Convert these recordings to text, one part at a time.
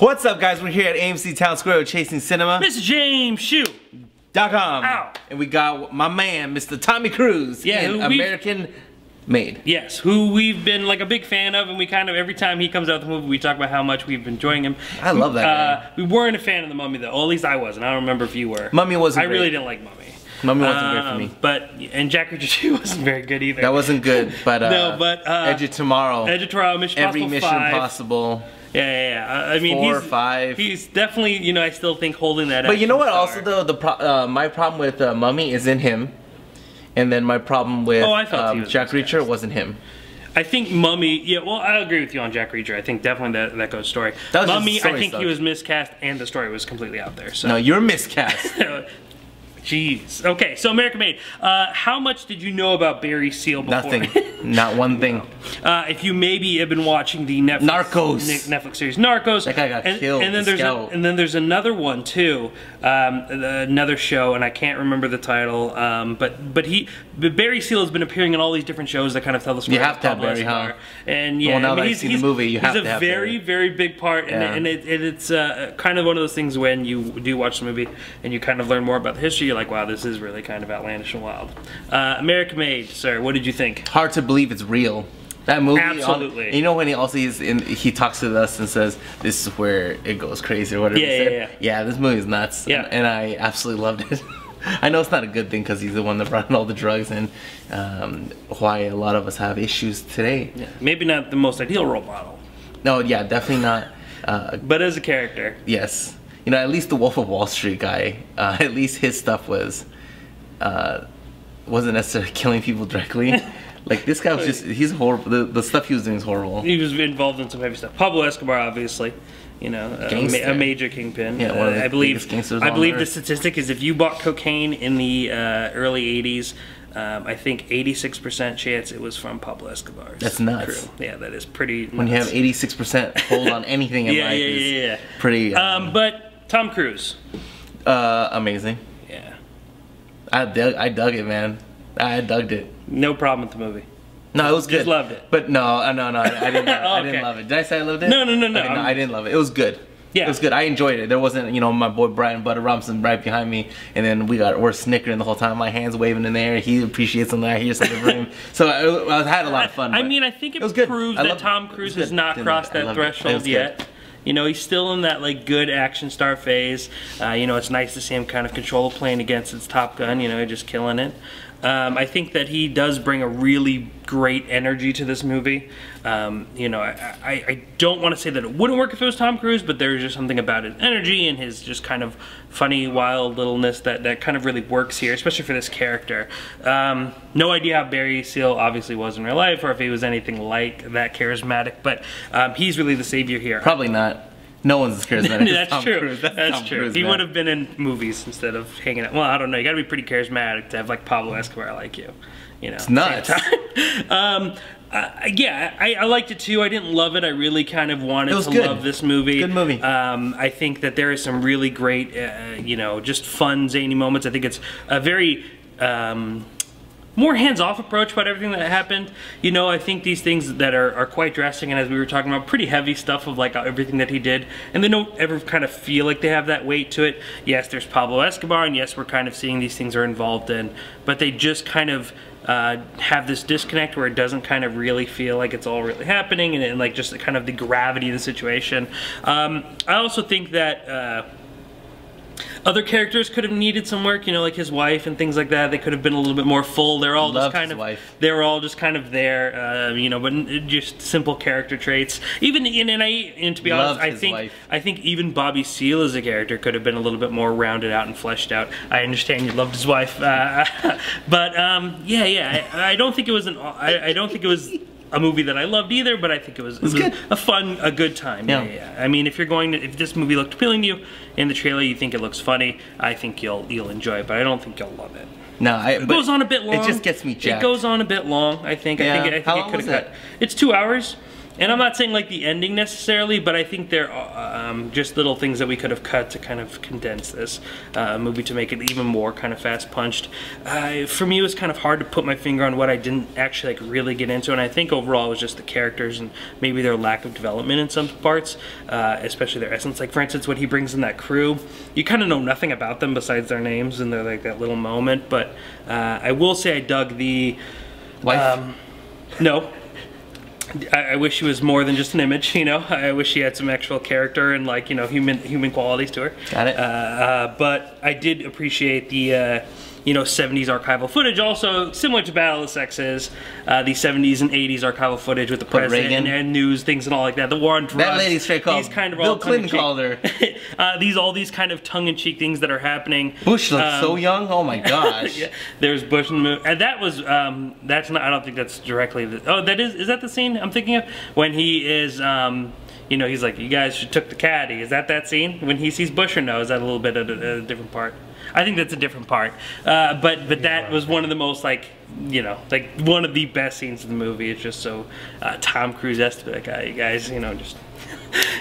What's up, guys? We're here at AMC Town Square Chasing Cinema. Mr. James Hsu. .com. And we got my man, Mr. Tommy Cruise. Yeah, in American Made. Yes, who we've been like a big fan of, and we kind of, every time he comes out with the movie, we talk about how much we've been enjoying him. I love that guy. We weren't a fan of The Mummy, though. Or at least I wasn't. I don't remember if you were. Mummy wasn't great. I really didn't like Mummy. Mummy wasn't great for me. And Jack Reacher 2 wasn't very good either. That wasn't good, but no, but Edge of Tomorrow. Mission Impossible Every Mission 5. Impossible. Yeah. I mean, 4 or 5. He's definitely, you know, I still think holding that. But you know what? Star. Also, though, my problem with Mummy is in him, and then my problem with Jack Reacher wasn't him. I think Mummy, yeah, well, I agree with you on Jack Reacher. I think definitely that goes story. Mummy, I think he was miscast, and the story was completely out there. So. No, you're miscast. Jeez. Okay, so American Made. How much did you know about Barry Seal before? Nothing. Not one thing. If you maybe have been watching the Netflix series Narcos. That guy got killed. And then there's another one too, another show, and I can't remember the title. But Barry Seal has been appearing in all these different shows that kind of tell the story. You have to have Barry, huh? And yeah, well, now that I've seen the movie, you have to have Barry. He's a very big part, and it's kind of one of those things when you do watch the movie and you kind of learn more about the history. You're like, wow, this is really kind of outlandish and wild. American Made, sir. What did you think? Hard to believe it's real. That movie, absolutely. You know when he talks to us and says, "This is where it goes crazy," or whatever he said. Yeah, this movie is nuts. Yeah, and I absolutely loved it. I know it's not a good thing because he's the one that brought in all the drugs and why a lot of us have issues today. Yeah, maybe not the most ideal role model. No, yeah, definitely not. But as a character, yes. You know, at least the Wolf of Wall Street guy, at least his stuff wasn't necessarily killing people directly. Like, this guy was just, he's horrible. The stuff he was doing is horrible. He was involved in some heavy stuff. Pablo Escobar, obviously, you know, a major kingpin. Yeah, one of the biggest gangsters on Earth. The statistic is if you bought cocaine in the early 80s, I think 86% chance it was from Pablo Escobar's That's nuts. crew. Yeah, that is pretty nuts. When you have 86% hold on anything in life is pretty... but Tom Cruise. Amazing. Yeah. I dug it, man. I dug it. No problem with the movie. No, it was good. Just loved it. But no, I didn't. I didn't love it. Did I say I loved it? No. Okay, no, I didn't love it. It was good. Yeah, it was good. I enjoyed it. There wasn't, you know, my boy Brian Butter Robinson right behind me, and then we're snickering the whole time. My hands waving in the air. He appreciates something. I hear something from him. So I had a lot of fun. I mean, I think it proves that Tom Cruise has not crossed that threshold yet. You know, he's still in that like good action star phase. You know, it's nice to see him kind of control a plane against its Top Gun. You know, just killing it. I think that he does bring a really great energy to this movie. You know, I don't want to say that it wouldn't work if it was Tom Cruise, but there's just something about his energy and his just kind of funny, wild littleness that kind of really works here, especially for this character. No idea how Barry Seal obviously was in real life or if he was anything like that charismatic, but he's really the savior here. Probably not. No one's as charismatic as Tom Cruise. That's true. He would have been in movies instead of hanging out. Well, I don't know. You got to be pretty charismatic to have like Pablo Escobar like you. You know, it's nuts. Yeah, I liked it too. I didn't love it. I really kind of wanted to love this movie. Good movie. I think that there is some really great, you know, just fun, zany moments. I think it's a very more hands-off approach about everything that happened. You know, I think these things that are quite drastic, and as we were talking about, pretty heavy stuff of like everything that he did, and they don't ever kind of feel like they have that weight to it. Yes, there's Pablo Escobar, and yes, we're kind of seeing these things are involved in, but they just kind of have this disconnect where it doesn't kind of really feel like it's all really happening, and like just kind of the gravity of the situation. I also think that other characters could have needed some work, you know, like his wife and things like that. They could have been a little bit more full. They're all just kind of, they were all just kind of there, you know, but just simple character traits. Even and to be honest, I think even Bobby Seale as a character could have been a little bit more rounded out and fleshed out. I understand you loved his wife, but yeah. I don't think it was I don't think it was a movie that I loved either, but I think it was good. A good time. Yeah. I mean, if this movie looked appealing to you in the trailer, you think it looks funny, I think you'll enjoy it, but I don't think you'll love it. No, it goes on a bit long. It just gets me jacked. It goes on a bit long, I think. Yeah. I think it could have cut. It's 2 hours. And I'm not saying like the ending necessarily, but I think there just little things that we could have cut to kind of condense this movie to make it even more kind of fast-punched. For me, it was kind of hard to put my finger on what I didn't actually like really get into, and I think overall it was just the characters and maybe their lack of development in some parts, especially their essence. Like for instance, when he brings in that crew, you kind of know nothing about them besides their names and they're like that little moment. But I will say I dug the wife. No. I wish she was more than just an image, you know. I wish she had some actual character and, like, you know, human qualities to her. Got it. But I did appreciate the, you know, 70s archival footage. Also, similar to Battle of the Sexes, the 70s and 80s archival footage with the president and news, things and all like that. The war on drugs. That lady straight called. These kind of Bill Clinton called her. all these kind of tongue-in-cheek things that are happening. Bush looks so young. Oh my gosh. Yeah, there's Bush in the movie, and that was that's not. I don't think that's directly. That is that the scene I'm thinking of when he is. You know, he's like, you guys should took the caddy. Is that scene when he sees Bush, or no? Is that a little bit of a different part? I think that's a different part. But that was one of the most, like, you know, like one of the best scenes in the movie. It's just so Tom Cruise-esque to be like, you guys, you know, just,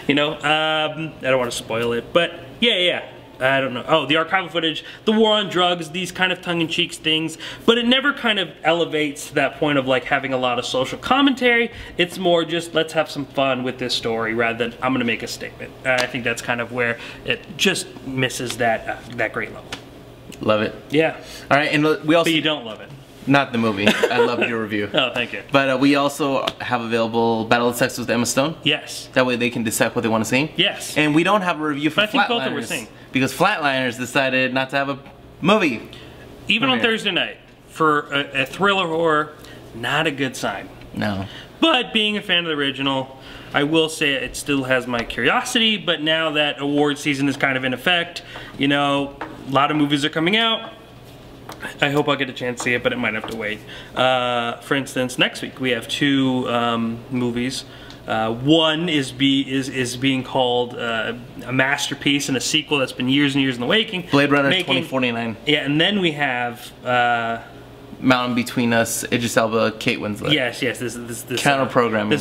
you know, I don't want to spoil it, but yeah. I don't know. Oh, the archival footage, the war on drugs, these kind of tongue-in-cheek things, but it never kind of elevates to that point of like having a lot of social commentary. It's more just let's have some fun with this story rather than I'm going to make a statement. I think that's kind of where it just misses that great level. Love it. Yeah. All right, and we also. But you don't love it. Not the movie. I loved your review. Oh, thank you. But we also have available Battle of the Sexes with Emma Stone. Yes. That way they can decide what they want to see. Yes. And we don't have a review for but I think both Flatliners were seeing. because Flatliners decided not to have a movie. Even on Thursday night for a thriller horror, not a good sign. No. But being a fan of the original, I will say it still has my curiosity. But now that award season is kind of in effect, you know, a lot of movies are coming out. I hope I'll get a chance to see it, but it might have to wait. For instance, next week we have two movies. One is being called a masterpiece and a sequel that's been years and years in the making. Blade Runner 2049. Yeah, and then we have Mountain Between Us, Idris Elba, Kate Winslet. Yes, this counter programming.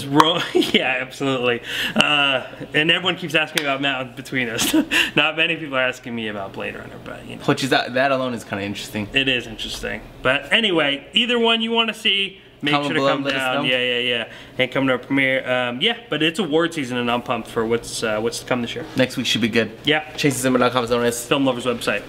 Yeah, absolutely. And everyone keeps asking about Mountain Between Us. Not many people are asking me about Blade Runner, but you know. Which is that alone is kind of interesting. It is interesting. But anyway, either one you want to see, make sure to come down. Yeah. And come to our premiere. Yeah, but it's award season, and I'm pumped for what's to come this year. Next week should be good. Yeah. ChaseZimmer.com is on this Film Lovers website.